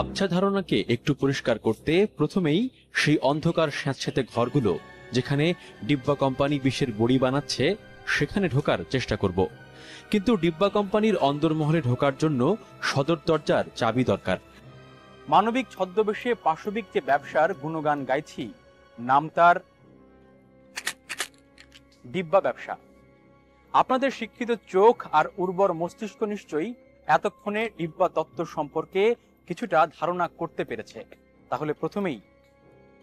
আবছা ধারণাকে একটু পরিষ্কার করতে প্রথমেই সেই অন্ধকার স্যাঁতস্যাঁতে ঘরগুলো যেখানে ডিব্বা কোম্পানি বিষের বড়ি বানাচ্ছে সেখানে ঢোকার চেষ্টা করব। কিন্তু ডিব্বা কোম্পানির অন্দরমহলে ঢোকার জন্য সদর দরজার চাবি দরকার। মানবিক ছদ্মবেশে পাশবিক যে ব্যবসার গুণগান গাইছি, নাম তার ডিব্বা ব্যবসা। আপনাদের শিক্ষিত চোখ আর উর্বর মস্তিষ্ক নিশ্চয়ই এতক্ষণে ডিব্বা তত্ত্ব সম্পর্কে কিছুটা ধারণা করতে পেরেছে। তাহলে প্রথমেই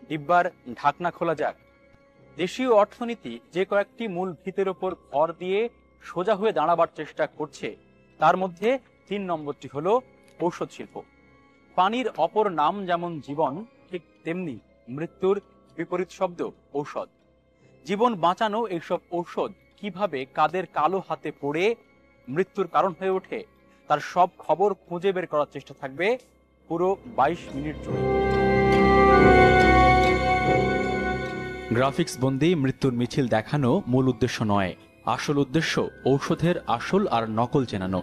ডিব্বার ঢাকনা খোলা যাক। দেশীয় অর্থনীতি যে কয়েকটি মূল ভিতের ওপর ভর দিয়ে সোজা হয়ে দাঁড়াবার চেষ্টা করছে, তার মধ্যে 3 নম্বরটি হলো ঔষধ শিল্প। পানির অপর নাম যেমন জীবন, ঠিক তেমনি মৃত্যুর বিপরীত শব্দ ঔষধ। জীবন বাঁচানো এইসব ঔষধ কিভাবে কাদের কালো হাতে পড়ে মৃত্যুর কারণ হয়ে ওঠে, তার সব খবর খুঁজে বের করার চেষ্টা থাকবে পুরো 22 মিনিট জুড়ে। গ্রাফিক্স বন্দি মৃত্যুর মিছিল দেখানো মূল উদ্দেশ্য নয়, আসল উদ্দেশ্য ঔষধের আসল আর নকল চেনানো।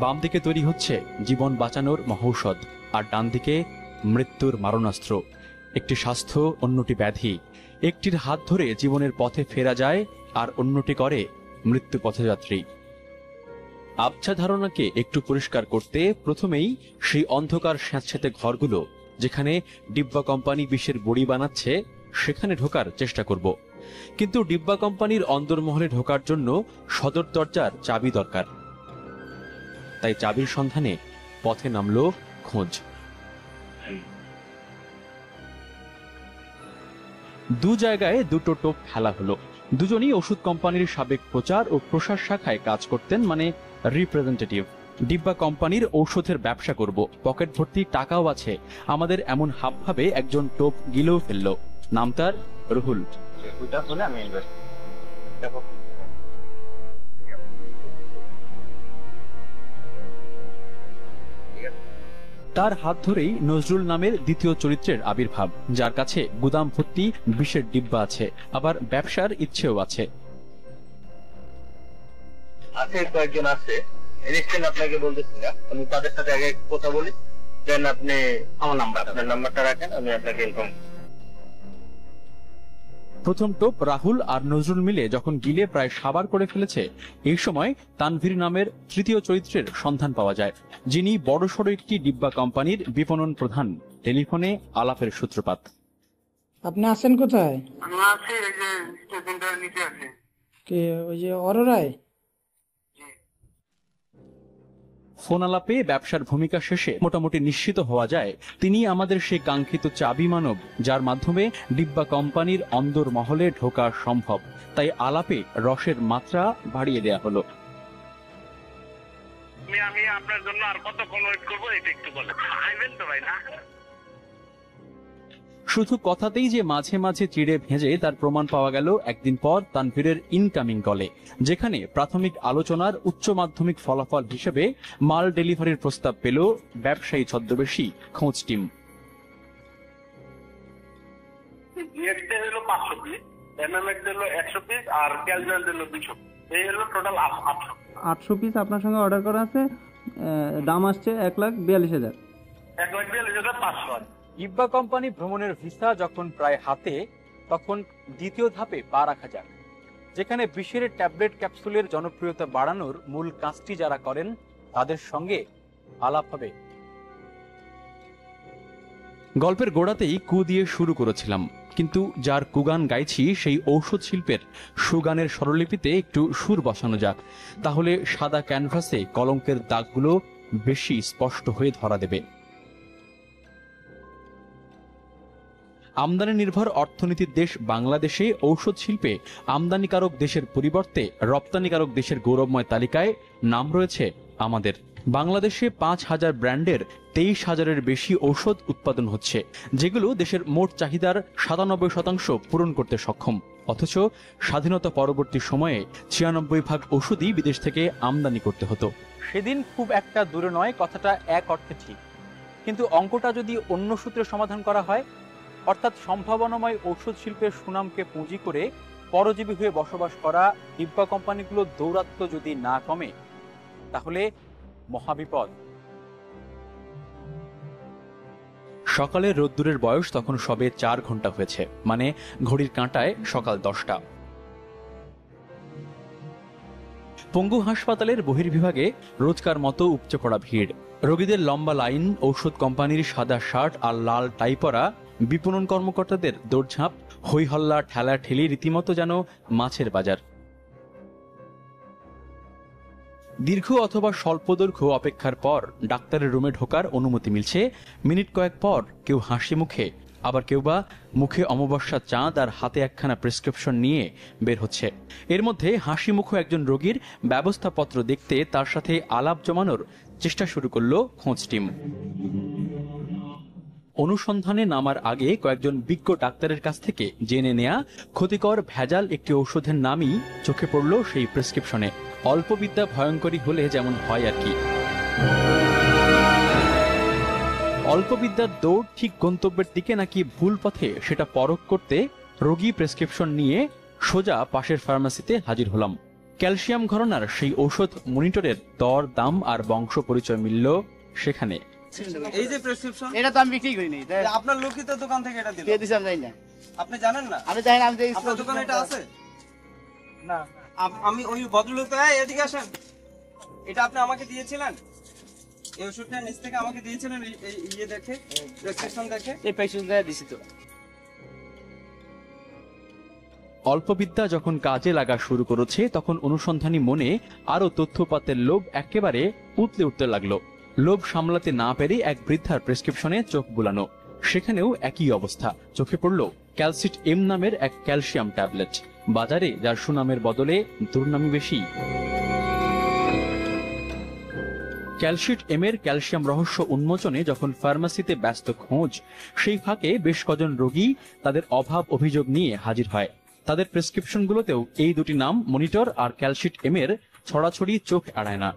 বাম দিকে তৈরি হচ্ছে জীবন বাঁচানোর মহৌষধ, আর ডান দিকে মৃত্যুর মারণাস্ত্র। একটি স্বাস্থ্য, অন্যটি ব্যাধি। একটির হাত ধরে জীবনের পথে ফেরা যায়, আর অন্যটি করে মৃত্যু পথযাত্রী। আবছা ধারণাকে একটু পরিষ্কার করতে প্রথমেই সেই অন্ধকার স্যাঁতস্যাঁতে ঘরগুলো যেখানে ডিব্বা কোম্পানি বিষের বড়ি বানাচ্ছে সেখানে ঢোকার চেষ্টা করব। কিন্তু ডিব্বা কোম্পানির অন্দরমহলে ঢোকার জন্য সদর দরজার চাবি দরকার। তাই চাবির সন্ধানে পথে নামলো খোঁজ। দু জায়গায় দুটো টোপ ফেলা হলো। দুজনই ওষুধ কোম্পানির সাবেক প্রচার ও প্রসার শাখায় কাজ করতেন, মানে রিপ্রেজেন্টেটিভ। ডিব্বা কোম্পানির ঔষধের ব্যবসা করব, পকেট ভর্তি টাকাও আছে, আমাদের এমন হাবভাবে একজন টোপ গিলেও ফেললো। নাম তার রুহুল। তার হাত ধরেই নজরুল নামের দ্বিতীয় চরিত্রের আবির্ভাব, যার কাছে গুদাম ভর্তি বিষের ডিব্বা আছে, আবার ব্যবসার ইচ্ছেও আছে। কয়েকজন আছে, আপনাকে বলতেছি না, আমি তাদের সাথে আগে কথা বলি, দেন আপনি আমার নাম্বারটা রাখেন, আমি আপনাকে ইনফর্ম। প্রথম টোপ রাহুল আর নজরুল মিলে যখন গিলে প্রায় সাবার করে ফেলেছে, এই সময় তানভীর নামের তৃতীয় চরিত্রের সন্ধান পাওয়া যায়, যিনি বড়সড় একটি ডিব্বা কোম্পানির বিপণন প্রধান। টেলিফোনে আলাপের সূত্রপাত। আপনি আছেন কোথায়? আমি আছি এই যে স্টেশনটার নিচে আছি। কে ওই যে অরোরায়? ফোন আলাপে ব্যবসার ভূমিকা শেষে মোটামুটি নিশ্চিত হওয়া যায় তিনি আমাদের সেই কাঙ্ক্ষিত চাবি মানব, যার মাধ্যমে ডিব্বা কোম্পানির অন্দরমহলে ঢোকা সম্ভব। তাই আলাপে রসের মাত্রা বাড়িয়ে দেয়া হলো। আমি আপনার জন্য আর কতক্ষণ ওয়েট করবো, এটা একটু বলেন। আইবেন তো ভাই না? শুধু কথাতেই যে মাঝে মাঝে চিড়ে ভেজে তার প্রমাণ পাওয়া গেল একদিন পর তানভীরের ইনকামিং কলে, যেখানে প্রাথমিক আলোচনার উচ্চ মাধ্যমিক ফলাফল হিসেবে মাল ডেলিভারির প্রস্তাব পেল ব্যবসায়ী ছদ্মবেশী খোঁজ টিম। হলো 500 পিস, এমএমএক্স হলো 100 পিস, আর ক্যালজুয়াল হলো 200। এই হলো টোটাল 800 পিস আপনার সঙ্গে অর্ডার করা আছে। দাম আসছে 1,42,000। 1,42,500। ডিব্বা কোম্পানি ভ্রমণের ভিসা যখন প্রায় হাতে, তখন দ্বিতীয় ধাপে পা রাখা যাক, যেখানে বিষের ট্যাবলেট ক্যাপসুলের জনপ্রিয়তা বাড়ানোর মূল কাজটি যারা করেন তাদের সঙ্গে আলাপ হবে। গল্পের গোড়াতেই কু দিয়ে শুরু করেছিলাম, কিন্তু যার কুগান গাইছি সেই ঔষধ শিল্পের সুগানের স্বরলিপিতে একটু সুর বসানো যাক, তাহলে সাদা ক্যানভাসে কলঙ্কের দাগগুলো বেশি স্পষ্ট হয়ে ধরা দেবে। আমদানি নির্ভর অর্থনীতির দেশ বাংলাদেশে ঔষধ শিল্পে আমদানিকারক দেশের পরিবর্তে রপ্তানিকারক দেশের গৌরবময় তালিকায় নাম রয়েছে আমাদের। বাংলাদেশে 5,000 ব্র্যান্ডের 23,000-এর বেশি ঔষধ উৎপাদন হচ্ছে, যেগুলো দেশের মোট চাহিদার 97% পূরণ করতে সক্ষম। অথচ স্বাধীনতা পরবর্তী সময়ে 96% ওষুধই বিদেশ থেকে আমদানি করতে হতো। সেদিন খুব একটা দূরে নয়, কথাটা এক অর্থে ঠিক, কিন্তু অঙ্কটা যদি অন্য সূত্রে সমাধান করা হয়, অর্থাৎ সম্ভাবনাময় ঔষধ শিল্পের সুনামকে পুঁজি করে পরজীবী হয়ে বসবাস করা ডিব্বা কোম্পানিগুলোর দৌরাত্ম্য যদি না কমে, তাহলে মহাবিপদ। সকালের রোদ্দুরের বয়স তখন সবে 4 ঘন্টা হয়েছে, মানে ঘড়ির কাঁটায় সকাল 10টা। পঙ্গু হাসপাতালের বহির্বিভাগে রোজকার মতো উপচে পড়া ভিড়, রোগীদের লম্বা লাইন, ঔষধ কোম্পানির সাদা শার্ট আর লাল টাই পরা বিপণন কর্মকর্তাদের দৌড়ঝাঁপ, হইহল্লা, ঠেলাঠেলি, রীতিমতো যেন মাছের বাজার। দীর্ঘ অথবা স্বল্পদৈর্ঘ্য অপেক্ষার পর ডাক্তারের রুমে ঢোকার অনুমতি মিলছে। মিনিট কয়েক পর কেউ হাসি মুখে, আবার কেউ বা মুখে অমাবস্যা চাঁদ আর হাতে একখানা প্রেসক্রিপশন নিয়ে বের হচ্ছে। এর মধ্যে হাসি মুখ একজন রোগীর ব্যবস্থাপত্র দেখতে তার সাথে আলাপ জমানোর চেষ্টা শুরু করলো খোঁজ টিম। অনুসন্ধানে নামার আগে কয়েকজন বিজ্ঞ ডাক্তারের কাছ থেকে জেনে নেয়া ক্ষতিকর ভেজাল একটি ঔষধের নামই চোখে পড়ল সেই প্রেসক্রিপশনে। অল্পবিদ্যা ভয়ঙ্করী হলে যেমন হয় আর কি। অল্পবিদ্যার দৌড় ঠিক গন্তব্যের দিকে নাকি ভুল পথে সেটা পরখ করতে রোগী প্রেসক্রিপশন নিয়ে সোজা পাশের ফার্মেসিতে হাজির হলাম। ক্যালসিয়াম ঘরানার সেই ঔষধ মনিটরের দর দাম আর বংশ পরিচয় মিলল সেখানে। এই যে প্রেসক্রিপশন, এটা তো আমি বিক্রি করিনি। আপনার লোকিত দোকান থেকে এটা দিল। কে দিছে আমি জানি না। আপনি জানেন না? আমি জানি না। আমি আপনার দোকানে এটা আছে না? আমি ওই ভদ্রলোক, এদিকে আসেন। এটা আপনি আমাকে দিয়েছিলেন? এই ওষুধটা নিচ থেকে আমাকে দিয়েছিলেন এই ইয়ে দেখে, প্রেসক্রিপশন দেখে? এই প্রেসক্রিপশন দিছি তো। অল্পবিদ্যা যখন কাজে লাগা শুরু করেছে তখন অনুসন্ধানী মনে আরো তথ্যপাতের লোভ একেবারে উতলে উঠতে লাগলো। লোভ সামলাতে না পেরে এক বৃদ্ধার প্রেসক্রিপশনে চোখ বুলানো, সেখানেও একই অবস্থা। চোখে পড়ল ক্যালসিট এম নামের এক ক্যালসিয়াম ট্যাবলেট, বাজারে যার সুনামের বদলে দুর্নামি বেশি। ক্যালসিট এম এর ক্যালসিয়াম রহস্য উন্মোচনে যখন ফার্মেসিতে ব্যস্ত খোঁজ, সেই ফাঁকে বেশ কজন রোগী তাদের অভাব অভিযোগ নিয়ে হাজির হয়। তাদের প্রেসক্রিপশনগুলোতেও এই দুটি নাম, মনিটর আর ক্যালসিট এম এর ছড়াছড়ি চোখ এড়ায় না।